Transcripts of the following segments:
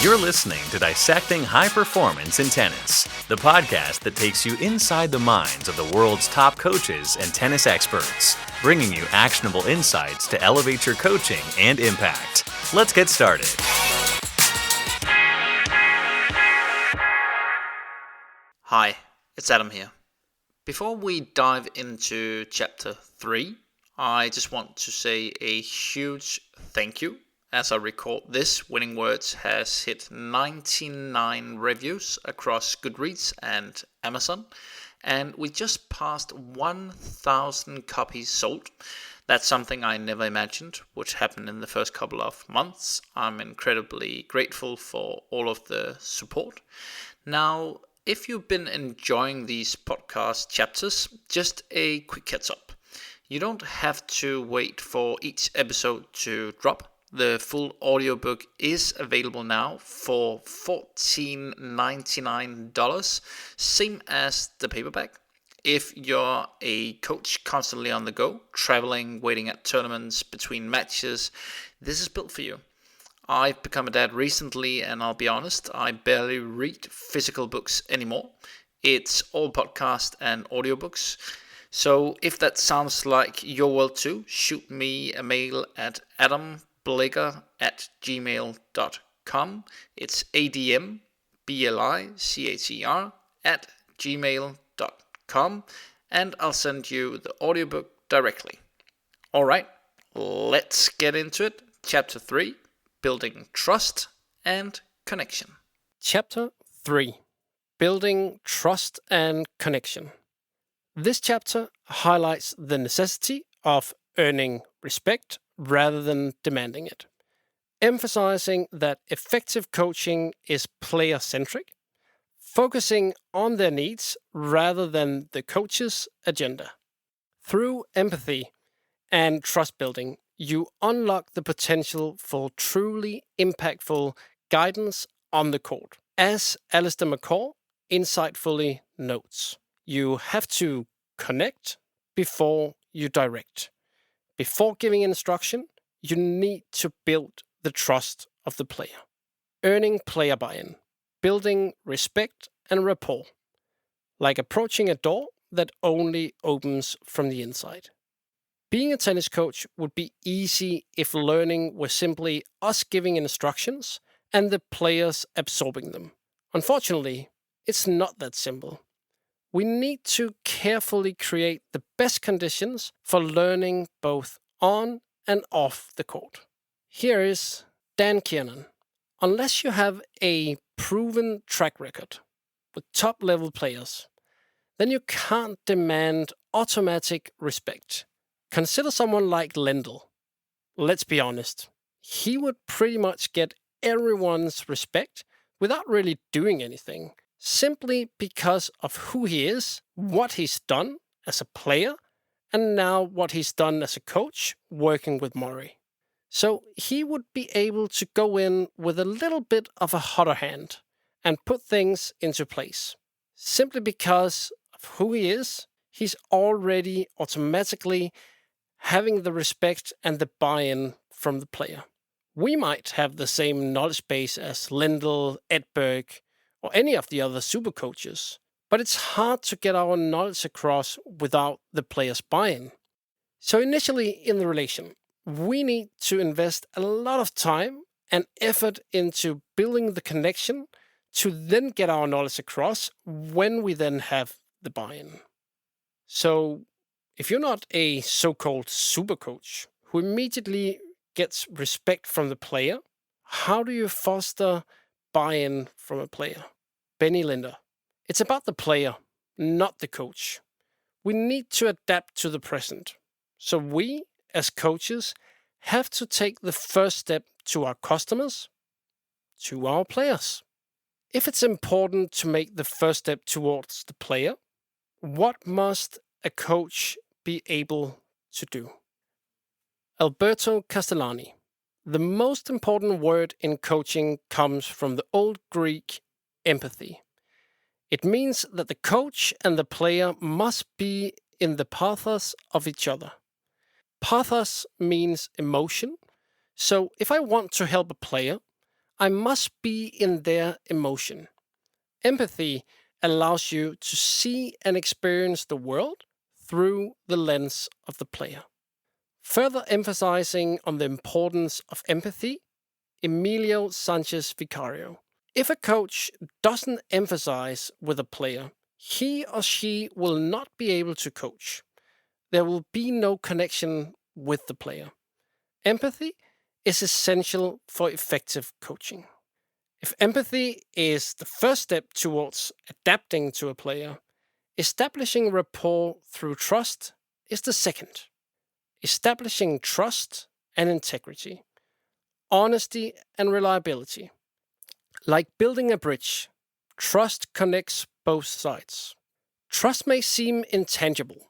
You're listening to Dissecting High Performance in Tennis, the podcast that takes you inside the minds of the world's top coaches and tennis experts, bringing you actionable insights to elevate your coaching and impact. Let's get started. Hi, it's Adam here. Before we dive into Chapter 3, I just want to say a huge thank you. As I record this, Winning Words has hit 99 reviews across Goodreads and Amazon, and we just passed 1,000 copies sold. That's something I never imagined would happen in the first couple of months. I'm incredibly grateful for all of the support. Now, if you've been enjoying these podcast chapters, just a quick heads up. You don't have to wait for each episode to drop. The full audiobook is available now for $14.99, same as the paperback. If you're a coach constantly on the go, traveling, waiting at tournaments, between matches, this is built for you. I've become a dad recently, and I'll be honest, I barely read physical books anymore. It's all podcast and audiobooks. So if that sounds like your world too, shoot me a mail at adamblecher@gmail.com. It's admblicher@gmail.com, and I'll send you the audiobook directly. All right, let's get into it. Chapter 3, Building Trust and Connection. Chapter 3, Building Trust and Connection. This chapter highlights the necessity of earning respect rather than demanding it, emphasizing that effective coaching is player-centric, focusing on their needs rather than the coach's agenda. Through empathy and trust building, you unlock the potential for truly impactful guidance on the court. As Alistair McCall insightfully notes, you have to connect before you direct. Before giving instruction, you need to build the trust of the player. Earning player buy-in, building respect and rapport, like approaching a door that only opens from the inside. Being a tennis coach would be easy if learning were simply us giving instructions and the players absorbing them. Unfortunately, it's not that simple. We need to carefully create the best conditions for learning both on and off the court. Here is Dan Kiernan. Unless you have a proven track record with top-level players, then you can't demand automatic respect. Consider someone like Lendl. Let's be honest, he would pretty much get everyone's respect without really doing anything, simply because of who he is, what he's done as a player, and now what he's done as a coach working with Murray. So he would be able to go in with a little bit of a hotter hand and put things into place. Simply because of who he is, he's already automatically having the respect and the buy-in from the player. We might have the same knowledge base as Lendl, Edberg, or any of the other super coaches, but it's hard to get our knowledge across without the player's buy-in. So initially in the relation, we need to invest a lot of time and effort into building the connection to then get our knowledge across when we then have the buy-in. So if you're not a so-called super coach who immediately gets respect from the player, how do you foster buy-in from a player? Benny Linder. It's about the player, not the coach. We need to adapt to the present. So we, as coaches, have to take the first step to our customers, to our players. If it's important to make the first step towards the player, what must a coach be able to do? Alberto Castellani. The most important word in coaching comes from the Old Greek empathy. It means that the coach and the player must be in the pathos of each other. Pathos means emotion. So if I want to help a player, I must be in their emotion. Empathy allows you to see and experience the world through the lens of the player. Further emphasizing on the importance of empathy, Emilio Sanchez Vicario. If a coach doesn't emphasize with a player, he or she will not be able to coach. There will be no connection with the player. Empathy is essential for effective coaching. If empathy is the first step towards adapting to a player, establishing rapport through trust is the second. Establishing trust and integrity, honesty and reliability. Like building a bridge, trust connects both sides. Trust may seem intangible.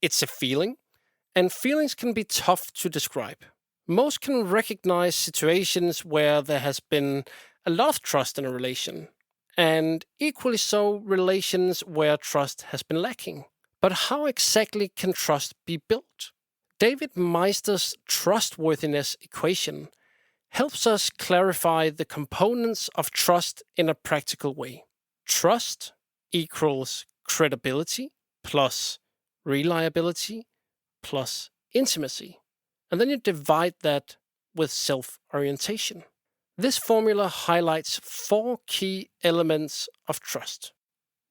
It's a feeling, and feelings can be tough to describe. Most can recognize situations where there has been a lot of trust in a relation, and equally so, relations where trust has been lacking. But how exactly can trust be built? David Meister's trustworthiness equation helps us clarify the components of trust in a practical way. Trust equals credibility plus reliability plus intimacy. And then you divide that with self-orientation. This formula highlights 4 key elements of trust.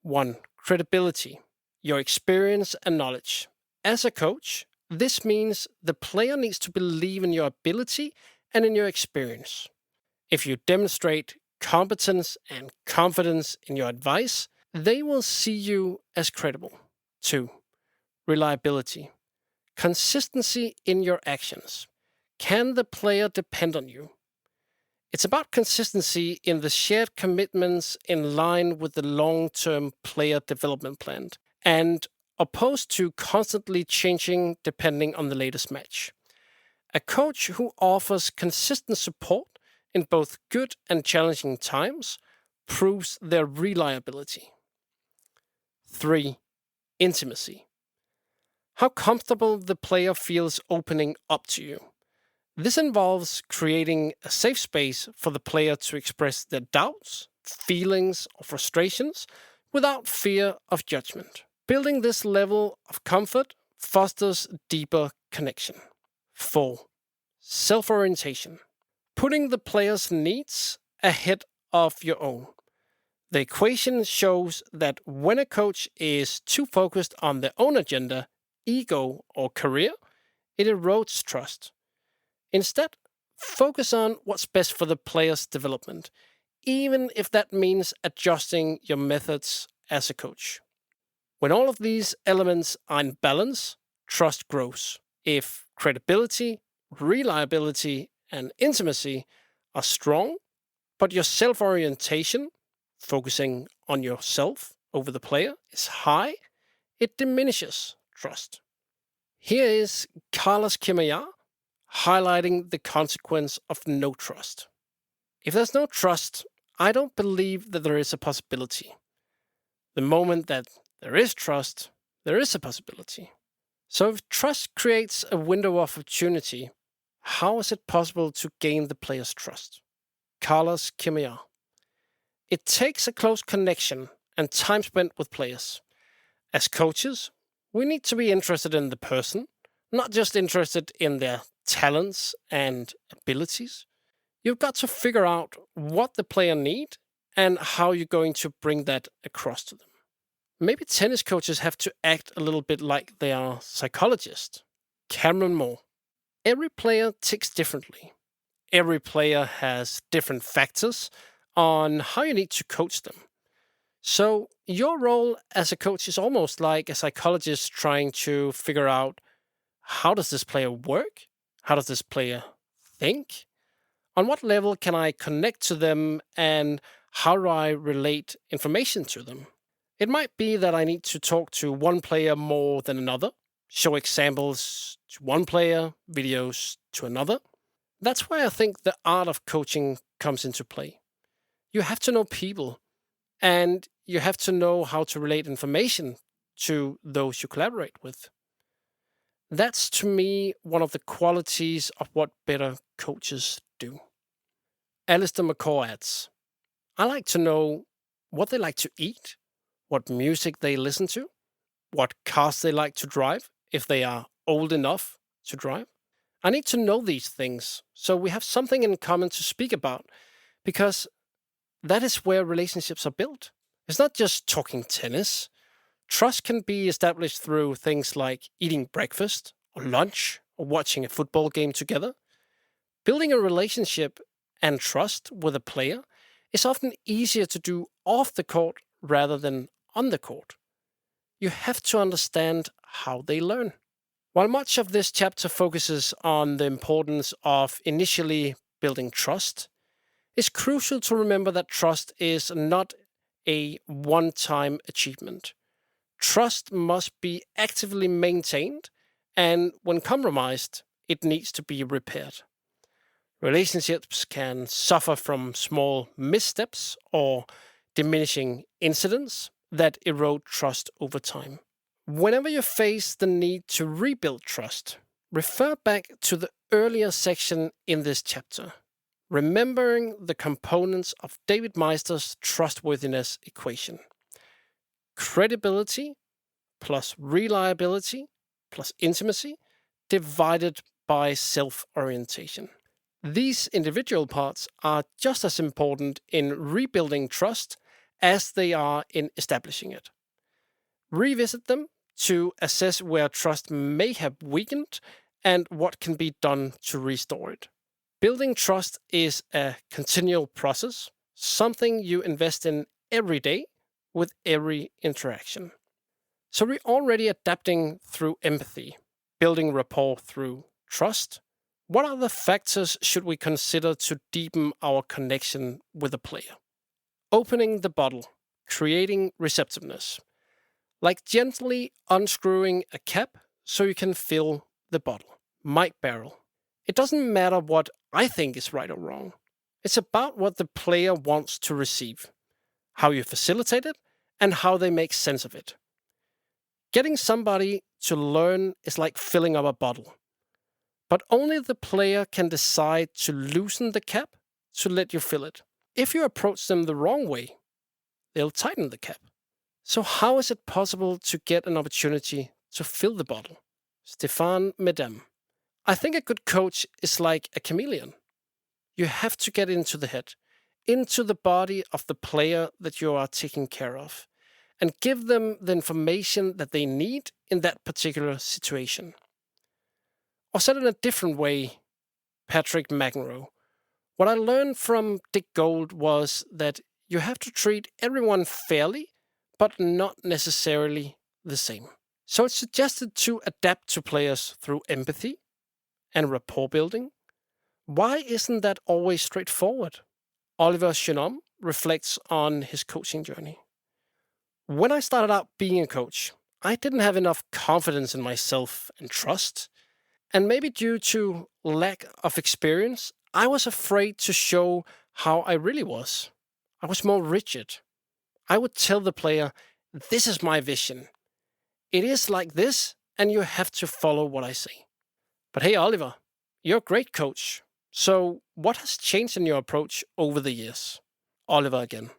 1. Credibility, your experience and knowledge. As a coach, this means the player needs to believe in your ability and in your experience. If you demonstrate competence and confidence in your advice, they will see you as credible. 2. Reliability. Consistency in your actions. Can the player depend on you? It's about consistency in the shared commitments in line with the long-term player development plan, and opposed to constantly changing depending on the latest match. A coach who offers consistent support in both good and challenging times proves their reliability. 3. Intimacy. How comfortable the player feels opening up to you. This involves creating a safe space for the player to express their doubts, feelings, or frustrations without fear of judgment. Building this level of comfort fosters deeper connection. 4. Self-orientation. Putting the player's needs ahead of your own. The equation shows that when a coach is too focused on their own agenda, ego, or career, it erodes trust. Instead, focus on what's best for the player's development, even if that means adjusting your methods as a coach. When all of these elements are in balance, trust grows. If credibility, reliability, and intimacy are strong, but your self-orientation, focusing on yourself over the player, is high, it diminishes trust. Here is Carlos Kimayar highlighting the consequence of no trust. If there's no trust, I don't believe that there is a possibility. The moment that there is trust, there is a possibility. So if trust creates a window of opportunity, how is it possible to gain the player's trust? Carlos Kimayar. It takes a close connection and time spent with players. As coaches, we need to be interested in the person, not just interested in their talents and abilities. You've got to figure out what the player needs and how you're going to bring that across to them. Maybe tennis coaches have to act a little bit like they are psychologists. Cameron Moore. Every player ticks differently. Every player has different factors on how you need to coach them. So your role as a coach is almost like a psychologist trying to figure out, how does this player work? How does this player think? On what level can I connect to them, and how do I relate information to them? It might be that I need to talk to one player more than another, show examples to one player, videos to another. That's why I think the art of coaching comes into play. You have to know people, and you have to know how to relate information to those you collaborate with. That's, to me, one of the qualities of what better coaches do. Alistair McCaw adds, I like to know what they like to eat, what music they listen to, what cars they like to drive, if they are old enough to drive. I need to know these things so we have something in common to speak about, because that is where relationships are built. It's not just talking tennis. Trust can be established through things like eating breakfast or lunch or watching a football game together. Building a relationship and trust with a player is often easier to do off the court rather than on the court. You have to understand how they learn. While much of this chapter focuses on the importance of initially building trust, it's crucial to remember that trust is not a one-time achievement. Trust must be actively maintained, and when compromised, it needs to be repaired. Relationships can suffer from small missteps or diminishing incidents that erode trust over time. Whenever you face the need to rebuild trust, refer back to the earlier section in this chapter, remembering the components of David Meister's trustworthiness equation. Credibility plus reliability plus intimacy divided by self-orientation. These individual parts are just as important in rebuilding trust as they are in establishing it. Revisit them to assess where trust may have weakened and what can be done to restore it. Building trust is a continual process, something you invest in every day with every interaction. So we're already adapting through empathy, building rapport through trust. What other factors should we consider to deepen our connection with a player? Opening the bottle, creating receptiveness, like gently unscrewing a cap so you can fill the bottle. Mike Barrel. It doesn't matter what I think is right or wrong. It's about what the player wants to receive, how you facilitate it, and how they make sense of it. Getting somebody to learn is like filling up a bottle. But only the player can decide to loosen the cap to let you fill it. If you approach them the wrong way, they'll tighten the cap. So how is it possible to get an opportunity to fill the bottle? Stéphane Medem. I think a good coach is like a chameleon. You have to get into the head, into the body of the player that you are taking care of, and give them the information that they need in that particular situation. Or said in a different way, Patrick McEnroe, what I learned from Dick Gold was that you have to treat everyone fairly, but not necessarily the same. So it's suggested to adapt to players through empathy and rapport building. Why isn't that always straightforward? Oliver Shinam reflects on his coaching journey. When I started out being a coach, I didn't have enough confidence in myself and trust. And maybe due to lack of experience, I was afraid to show how I really was. I was more rigid. I would tell the player, this is my vision. It is like this, and you have to follow what I say. But hey, Oliver, you're a great coach. So what has changed in your approach over the years? Oliver again.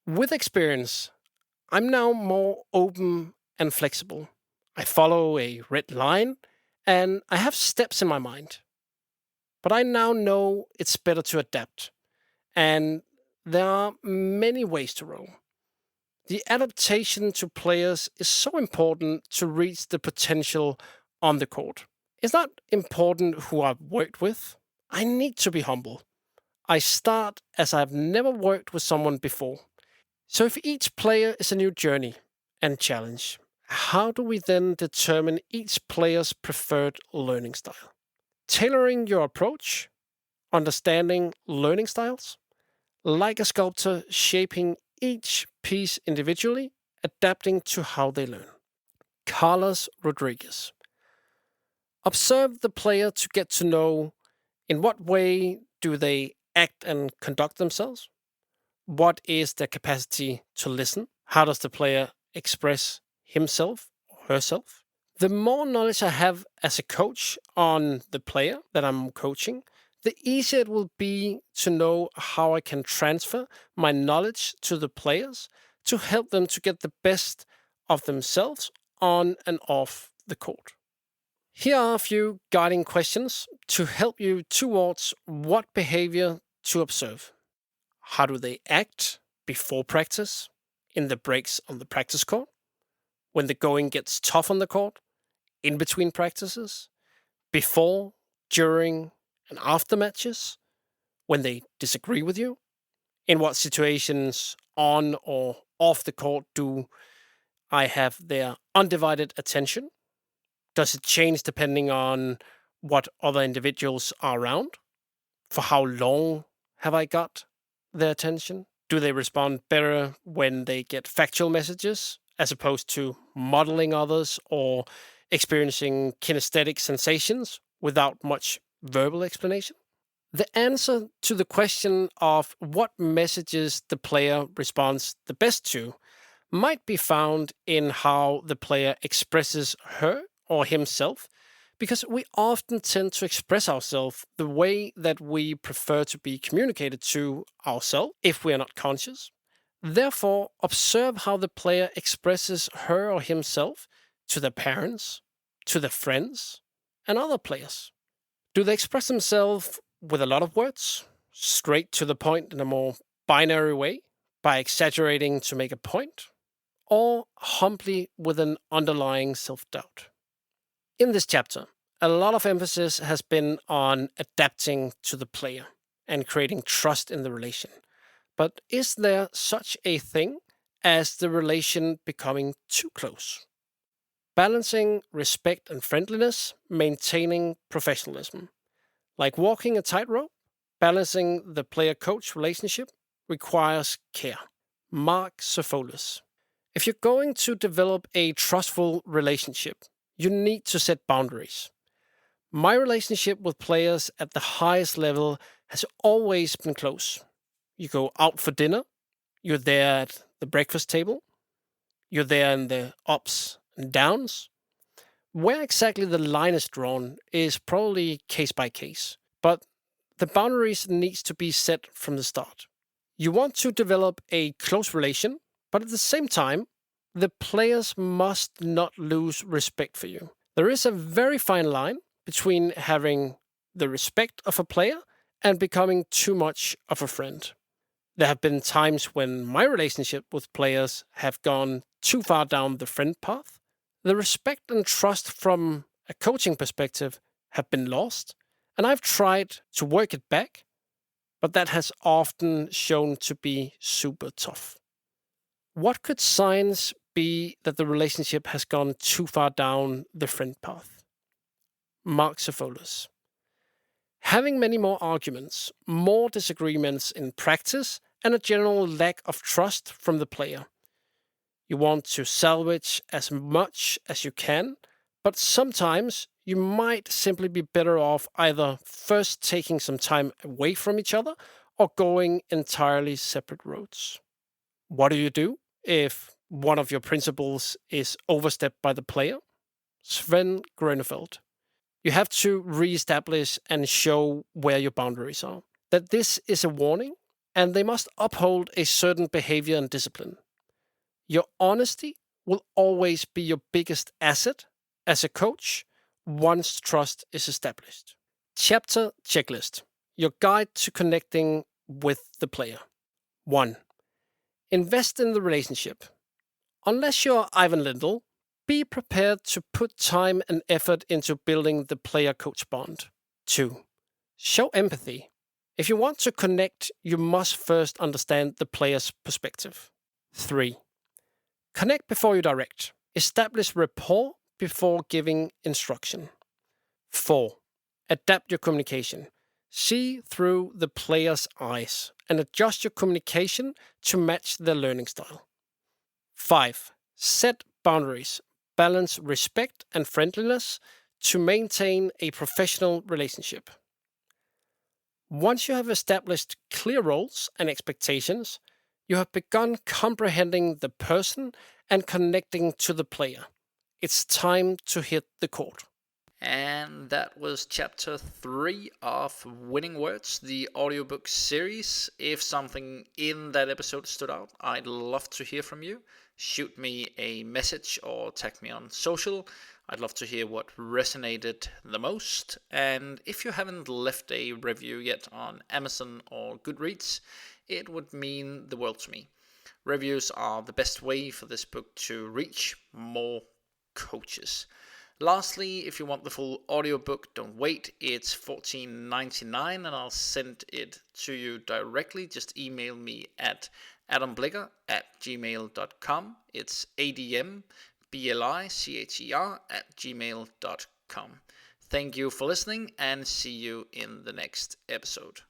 With experience, I'm now more open and flexible. I follow a red line, and I have steps in my mind. But I now know it's better to adapt. And there are many ways to roll. The adaptation to players is so important to reach the potential on the court. It's not important who I've worked with. I need to be humble. I start as I've never worked with someone before. So if each player is a new journey and challenge, how do we then determine each player's preferred learning style? Tailoring your approach, understanding learning styles, like a sculptor shaping each piece individually, adapting to how they learn. Carlos Rodriguez. Observe the player to get to know in what way do they act and conduct themselves? What is their capacity to listen? How does the player express himself or herself? The more knowledge I have as a coach on the player that I'm coaching, the easier it will be to know how I can transfer my knowledge to the players to help them to get the best of themselves on and off the court. Here are a few guiding questions to help you towards what behavior to observe. How do they act before practice, in the breaks on the practice court, when the going gets tough on the court, in between practices, before, during, and after matches, when they disagree with you? In what situations on or off the court do I have their undivided attention? Does it change depending on what other individuals are around? For how long have I got their attention? Do they respond better when they get factual messages as opposed to modeling others or experiencing kinesthetic sensations without much verbal explanation? The answer to the question of what messages the player responds the best to might be found in how the player expresses her or himself, because we often tend to express ourselves the way that we prefer to be communicated to ourselves if we are not conscious. Therefore, observe how the player expresses her or himself to their parents, to their friends, and other players. Do they express themselves with a lot of words, straight to the point in a more binary way, by exaggerating to make a point, or humbly with an underlying self-doubt? In this chapter, a lot of emphasis has been on adapting to the player and creating trust in the relation. But is there such a thing as the relation becoming too close? Balancing respect and friendliness, maintaining professionalism. Like walking a tightrope, balancing the player-coach relationship requires care. Mark Sofolis. If you're going to develop a trustful relationship, you need to set boundaries. My relationship with players at the highest level has always been close. You go out for dinner, you're there at the breakfast table, you're there in the ups and downs. Where exactly the line is drawn is probably case by case, but the boundaries needs to be set from the start. You want to develop a close relation, but at the same time, the players must not lose respect for you. There is a very fine line between having the respect of a player and becoming too much of a friend. There have been times when my relationship with players have gone too far down the friend path. The respect and trust from a coaching perspective have been lost, and I've tried to work it back, but that has often shown to be super tough. What could signs be that the relationship has gone too far down the friend path? Mark Sofolis. Having many more arguments, more disagreements in practice, and a general lack of trust from the player. You want to salvage as much as you can, but sometimes you might simply be better off either first taking some time away from each other or going entirely separate roads. What do you do if one of your principles is overstepped by the player? Sven Grönefeld. You have to re-establish and show where your boundaries are. That this is a warning, and they must uphold a certain behavior and discipline. Your honesty will always be your biggest asset as a coach once trust is established. Chapter checklist. Your guide to connecting with the player. 1. Invest in the relationship. Unless you're Ivan Lendl, be prepared to put time and effort into building the player-coach bond. 2. Show empathy. If you want to connect, you must first understand the player's perspective. 3. Connect before you direct. Establish rapport before giving instruction. 4. Adapt your communication. See through the player's eyes and adjust your communication to match their learning style. 5. Set boundaries. Balance respect and friendliness to maintain a professional relationship. Once you have established clear roles and expectations, you have begun comprehending the person and connecting to the player. It's time to hit the court. And that was chapter 3 of Winning Words, the audiobook series. If something in that episode stood out, I'd love to hear from you. Shoot me a message or tag me on social. I'd love to hear what resonated the most. And if you haven't left a review yet on Amazon or Goodreads, it would mean the world to me. Reviews are the best way for this book to reach more coaches. Lastly, if you want the full audiobook, don't wait. It's $14.99 and I'll send it to you directly. Just email me at adamblicher@gmail.com. It's adamblicher@gmail.com. Thank you for listening and see you in the next episode.